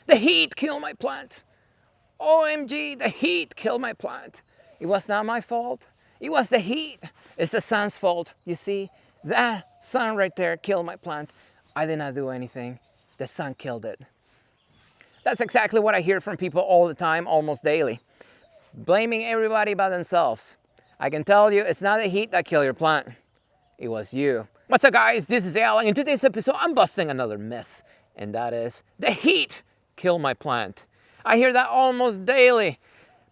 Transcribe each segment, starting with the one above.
The heat killed my plant. OMG, the heat killed my plant. It was not my fault. It was the heat. It's the sun's fault. You see, that sun right there killed my plant. I did not do anything. The sun killed it. That's exactly what I hear from people all the time, almost daily. Blaming everybody but themselves. I can tell you, it's not the heat that killed your plant. It was you. What's up, guys? This is Al, and in today's episode, I'm busting another myth. And that is, the heat killed my plant. I hear that almost daily.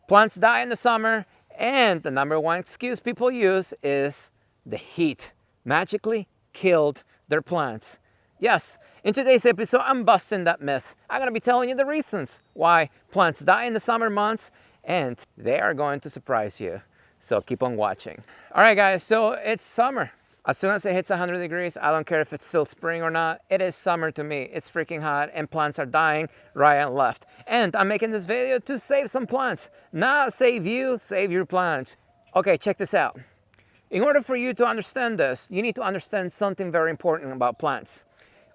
Plants die in the summer, and the number one excuse people use is the heat magically killed their plants. Yes, in today's episode, I'm busting that myth. I'm going to be telling you the reasons why plants die in the summer months, and they are going to surprise you. So keep on watching. All right, guys, so it's summer. As soon as it hits 100 degrees, I don't care if it's still spring or not, it is summer to me. It's freaking hot and plants are dying right and left. And I'm making this video to save some plants. Not save you, save your plants. Okay, check this out. In order for you to understand this, you need to understand something very important about plants.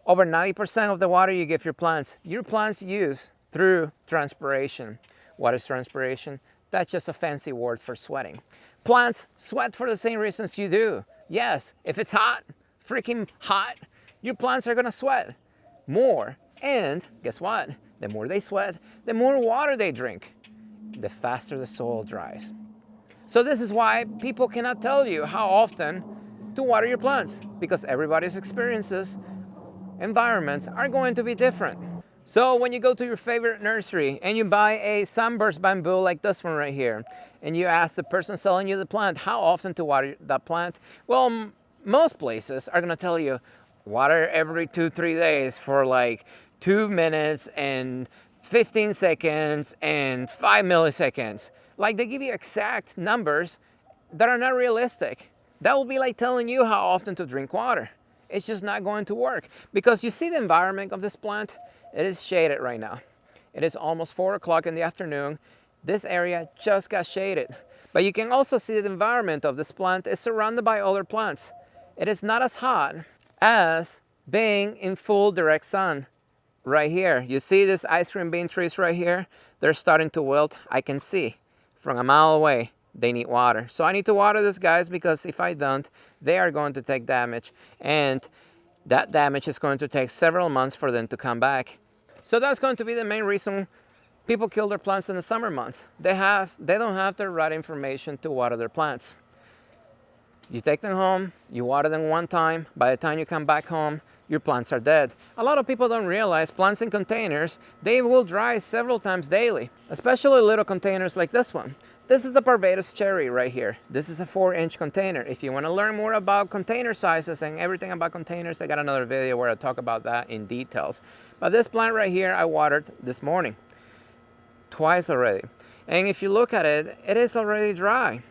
Over 90% of the water you give your plants use through transpiration. What is transpiration? That's just a fancy word for sweating. Plants sweat for the same reasons you do. Yes, if it's hot, freaking hot, your plants are gonna sweat more. And guess what? The more they sweat, the more water they drink, the faster the soil dries. So this is why people cannot tell you how often to water your plants, because everybody's experiences, environments are going to be different. So when you go to your favorite nursery and you buy a sunburst bamboo like this one right here, and you ask the person selling you the plant how often to water that plant, well, most places are gonna tell you water every 2-3 days for like 2 minutes and 15 seconds and 5 milliseconds. Like, they give you exact numbers that are not realistic. That will be like telling you how often to drink water. It's just not going to work, because you see the environment of this plant. It is shaded right now. It is almost 4 o'clock in the afternoon. This area just got shaded. But you can also see the environment of this plant is surrounded by other plants. It is not as hot as being in full direct sun right here. You see this ice cream bean trees right here? They're starting to wilt. I can see from a mile away they need water. So I need to water these guys, because if I don't, they are going to take damage. And that damage is going to take several months for them to come back. So that's going to be the main reason people kill their plants in the summer months. They don't have the right information to water their plants. You take them home, you water them one time, by the time you come back home, your plants are dead. A lot of people don't realize plants in containers, they will dry several times daily, especially little containers like this one. This is a Barbados cherry right here. This is a 4-inch container. If you want to learn more about container sizes and everything about containers, I got another video where I talk about that in details. But this plant right here, I watered this morning, twice already. And if you look at it, it is already dry.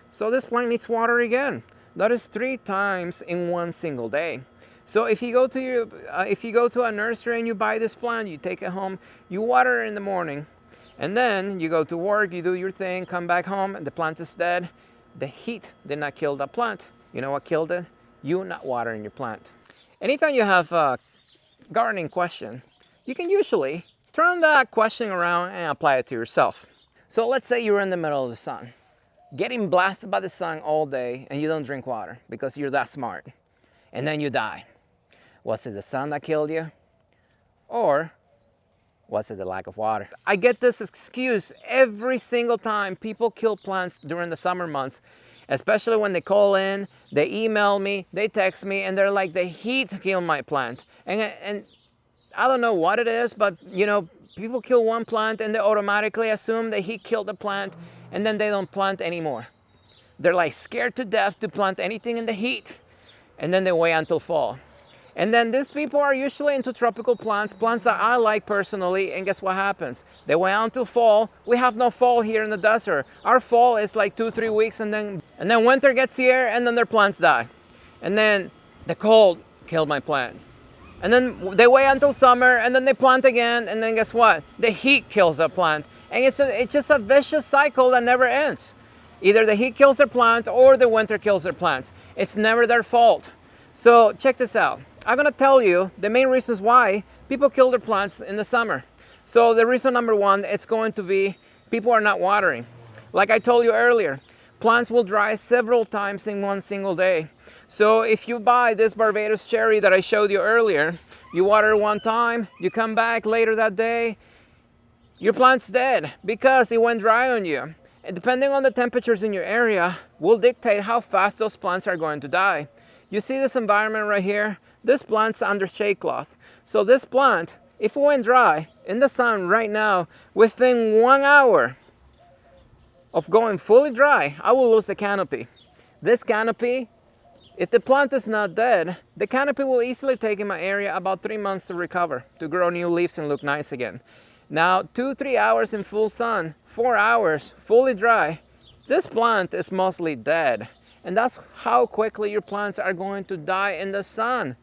So this plant needs water again. That is 3 times in one single day. So if you go to a nursery and you buy this plant, you take it home, you water it in the morning, and then you go to work, you do your thing, come back home, and the plant is dead. The heat did not kill that plant. You know what killed it? You not watering your plant. Anytime you have a gardening question, you can usually turn that question around and apply it to yourself. So let's say you're in the middle of the sun, getting blasted by the sun all day, and you don't drink water because you're that smart, and then you die. Was it the sun that killed you? Or was it the lack of water? I get this excuse every single time people kill plants during the summer months, especially when they call in, they email me, they text me, and they're like, the heat killed my plant. And I don't know what it is, but you know, people kill one plant and they automatically assume the heat killed the plant, and then they don't plant anymore. They're like scared to death to plant anything in the heat, and then they wait until fall. And then these people are usually into tropical plants, plants that I like personally, and guess what happens? They wait until fall. We have no fall here in the desert. Our fall is like 2-3 weeks, and then winter gets here, and then their plants die. And then the cold killed my plant. And then they wait until summer, and then they plant again, and then guess what? The heat kills the plant. And it's just a vicious cycle that never ends. Either the heat kills their plant or the winter kills their plants. It's never their fault. So check this out. I'm gonna tell you the main reasons why people kill their plants in the summer. So the reason number one, it's going to be people are not watering. Like I told you earlier, plants will dry several times in one single day. So if you buy this Barbados cherry that I showed you earlier, you water one time, you come back later that day, your plant's dead because it went dry on you. And depending on the temperatures in your area will dictate how fast those plants are going to die. You see this environment right here? This plant's under shade cloth. So this plant, if it went dry in the sun right now, within 1 hour of going fully dry, I will lose the canopy. This canopy, if the plant is not dead, the canopy will easily take in my area about 3 months to recover, to grow new leaves and look nice again. Now, 2-3 hours in full sun, 4 hours fully dry, this plant is mostly dead. And that's how quickly your plants are going to die in the sun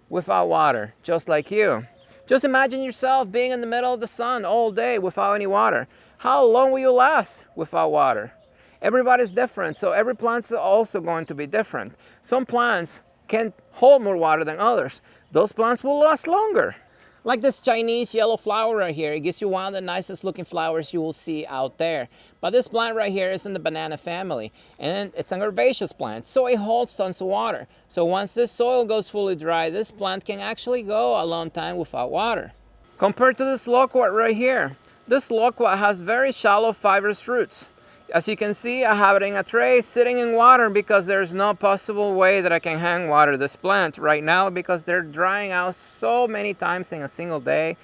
without water, just like you. Just imagine yourself being in the middle of the sun all day without any water. How long will you last without water? Everybody's different, so every plant is also going to be different. Some plants can hold more water than others. Those plants will last longer. Like this Chinese yellow flower right here, it gives you one of the nicest looking flowers you will see out there. But this plant right here is in the banana family, and it's an herbaceous plant, so it holds tons of water. So once this soil goes fully dry, this plant can actually go a long time without water. Compared to this loquat right here, this loquat has very shallow fibrous roots. As you can see, I have it in a tray sitting in water because there's no possible way that I can hand water this plant right now because they're drying out so many times in a single day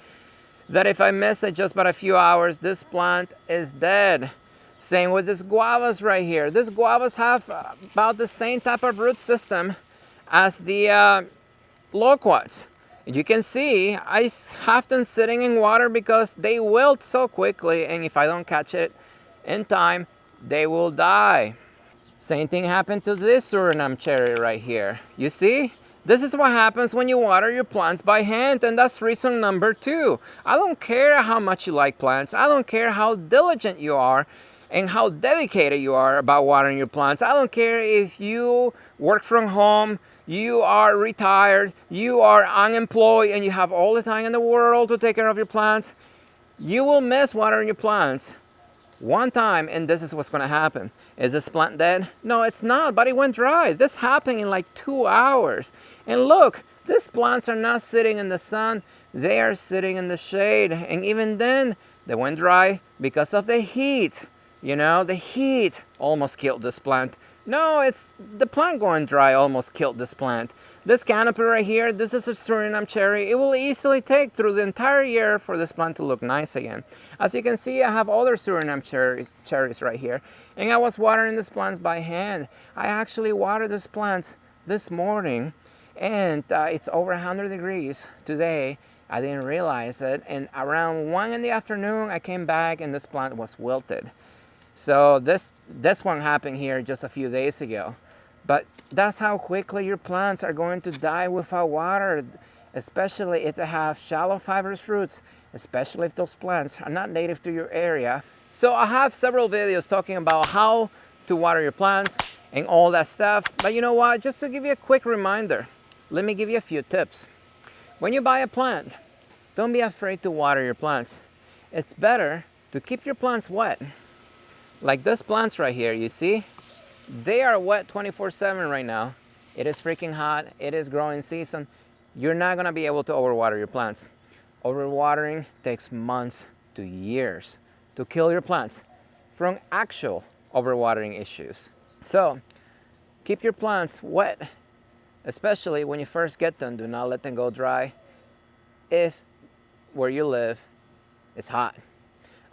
that if I miss it just by a few hours, this plant is dead. Same with this guavas right here. These guavas have about the same type of root system as the loquats. You can see I have them sitting in water because they wilt so quickly, and if I don't catch it in time, they will die. Same thing happened to this Suriname cherry right here. You see? This is what happens when you water your plants by hand, and that's reason number two. I don't care how much you like plants. I don't care how diligent you are and how dedicated you are about watering your plants. I don't care if you work from home, you are retired, you are unemployed, and you have all the time in the world to take care of your plants. You will miss watering your plants one time, and this is what's going to happen. Is this plant dead? No, it's not, but it went dry. This happened in like 2 hours. And look, these plants are not sitting in the sun. They are sitting in the shade. And even then, they went dry because of the heat. You know, the heat almost killed this plant. No, it's the plant going dry almost killed this plant. This canopy right here, this is a Suriname cherry. It will easily take through the entire year for this plant to look nice again. As you can see, I have other Suriname cherries right here. And I was watering these plants by hand. I actually watered these plants this morning, and it's over 100 degrees today. I didn't realize it. And around 1 in the afternoon, I came back and this plant was wilted. So this one happened here just a few days ago. But that's how quickly your plants are going to die without water, especially if they have shallow fibrous roots, especially if those plants are not native to your area. So I have several videos talking about how to water your plants and all that stuff. But you know what? Just to give you a quick reminder, let me give you a few tips. When you buy a plant, don't be afraid to water your plants. It's better to keep your plants wet. Like these plants right here, you see? They are wet 24/7 right now. It is freaking hot. It is growing season. You're not gonna be able to overwater your plants. Overwatering takes months to years to kill your plants from actual overwatering issues. So keep your plants wet, especially when you first get them. Do not let them go dry if where you live is hot.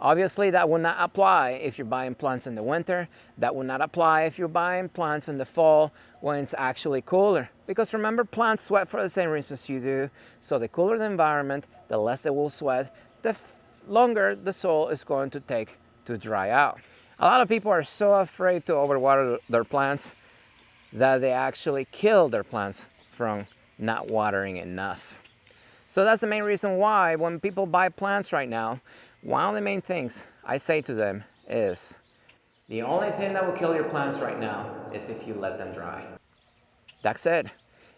Obviously, that will not apply if you're buying plants in the winter. That will not apply if you're buying plants in the fall when it's actually cooler. Because remember, plants sweat for the same reasons you do. So the cooler the environment, the less they will sweat, the longer the soil is going to take to dry out. A lot of people are so afraid to overwater their plants that they actually kill their plants from not watering enough. So that's the main reason why when people buy plants right now, one of the main things I say to them is, the only thing that will kill your plants right now is if you let them dry. That's it.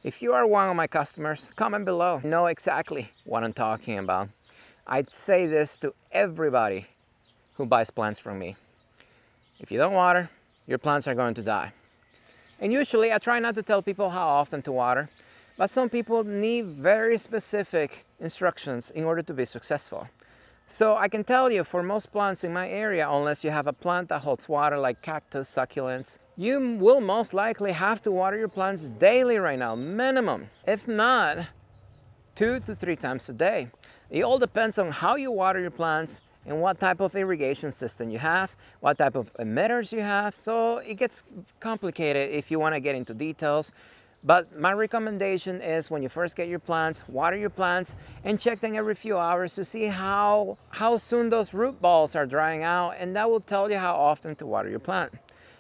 If you are one of my customers, comment below. Know exactly what I'm talking about. I say this to everybody who buys plants from me. If you don't water, your plants are going to die. And usually I try not to tell people how often to water, but some people need very specific instructions in order to be successful. So I can tell you, for most plants in my area, unless you have a plant that holds water like cactus, succulents, you will most likely have to water your plants daily right now, minimum. If not, 2 to 3 times a day. It all depends on how you water your plants and what type of irrigation system you have, what type of emitters you have. So it gets complicated if you want to get into details. But my recommendation is, when you first get your plants, water your plants and check them every few hours to see how soon those root balls are drying out, and that will tell you how often to water your plant.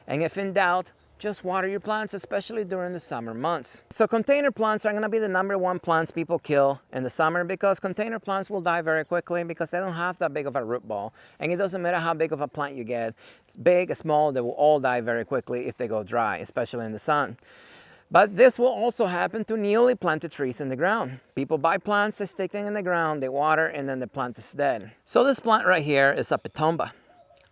And if in doubt, just water your plants, especially during the summer months. So container plants are going to be the #1 plants people kill in the summer, because container plants will die very quickly because they don't have that big of a root ball. And it doesn't matter how big of a plant you get, big, small, they will all die very quickly if they go dry, especially in the sun. But this will also happen to newly planted trees in the ground. People buy plants, they stick them in the ground, they water, and then the plant is dead. So this plant right here is a pitomba.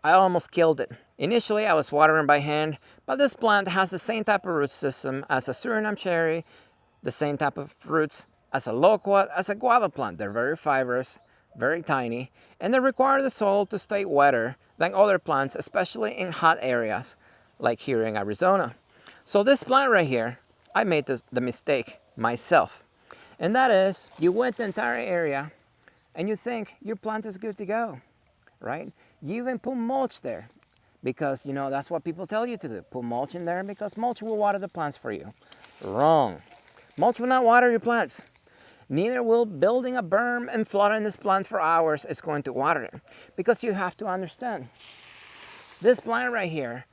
I almost killed it. Initially, I was watering by hand, but this plant has the same type of root system as a Suriname cherry, the same type of roots as a loquat, as a guava plant. They're very fibrous, very tiny, and they require the soil to stay wetter than other plants, especially in hot areas like here in Arizona. So this plant right here, I made the mistake myself. And that is, you wet the entire area and you think your plant is good to go, right? You even put mulch there because, you know, that's what people tell you to do. Put mulch in there because mulch will water the plants for you. Wrong. Mulch will not water your plants. Neither will building a berm and flooding this plant for hours is going to water it. Because you have to understand, this plant right here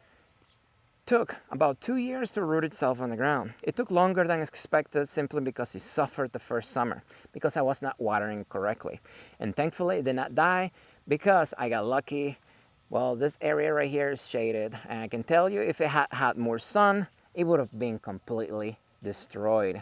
took about 2 years to root itself on the ground. It took longer than expected simply because it suffered the first summer, because I was not watering correctly. And thankfully it did not die because I got lucky. Well, this area right here is shaded, and I can tell you, if it had had more sun, it would have been completely destroyed.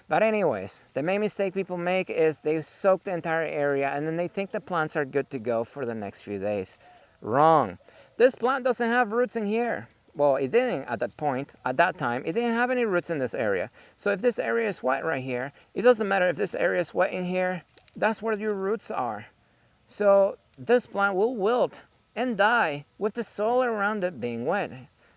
But anyways, the main mistake people make is they soak the entire area and then they think the plants are good to go for the next few days. Wrong. This plant doesn't have roots in here. Well, it didn't at that point, at that time, it didn't have any roots in this area. So if this area is wet right here, it doesn't matter if this area is wet in here, that's where your roots are. So this plant will wilt and die with the soil around it being wet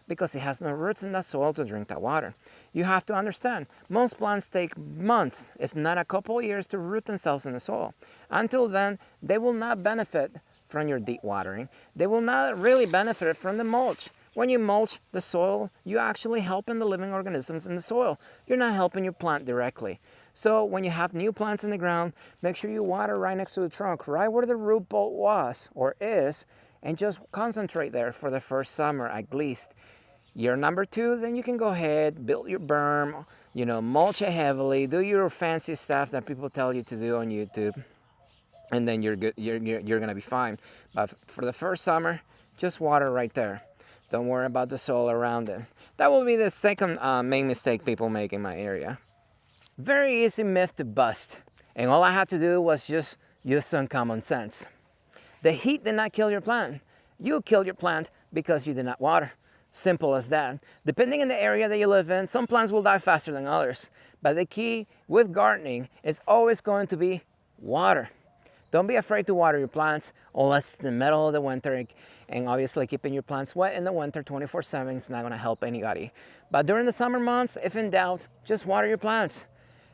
because it has no roots in that soil to drink that water. You have to understand, most plants take months, if not a couple years, to root themselves in the soil. Until then, they will not benefit from your deep watering. They will not really benefit from the mulch. When you mulch the soil, you actually helping the living organisms in the soil. You're not helping your plant directly. So when you have new plants in the ground, make sure you water right next to the trunk, right where the root ball was or is, and just concentrate there for the first summer at least. Year number 2, then you can go ahead, build your berm, you know, mulch it heavily, do your fancy stuff that people tell you to do on YouTube, and then you're good. You're gonna be fine. But for the first summer, just water right there. Don't worry about the soil around it. That will be the second main mistake people make in my area. Very easy myth to bust. And all I had to do was just use some common sense. The heat did not kill your plant. You killed your plant because you did not water. Simple as that. Depending on the area that you live in, some plants will die faster than others. But the key with gardening is always going to be water. Don't be afraid to water your plants unless it's the middle of the winter. And obviously keeping your plants wet in the winter 24/7 is not going to help anybody. But during the summer months, if in doubt, just water your plants.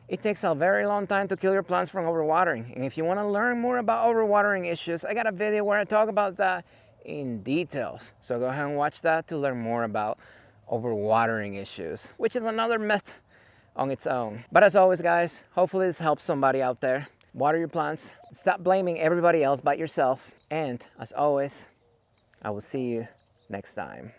It takes a very long time to kill your plants from overwatering. And if you want to learn more about overwatering issues, I got a video where I talk about that in details. So go ahead and watch that to learn more about overwatering issues, which is another myth on its own. But as always, guys, hopefully this helps somebody out there. Water your plants. Stop blaming everybody else but yourself. And as always, I will see you next time.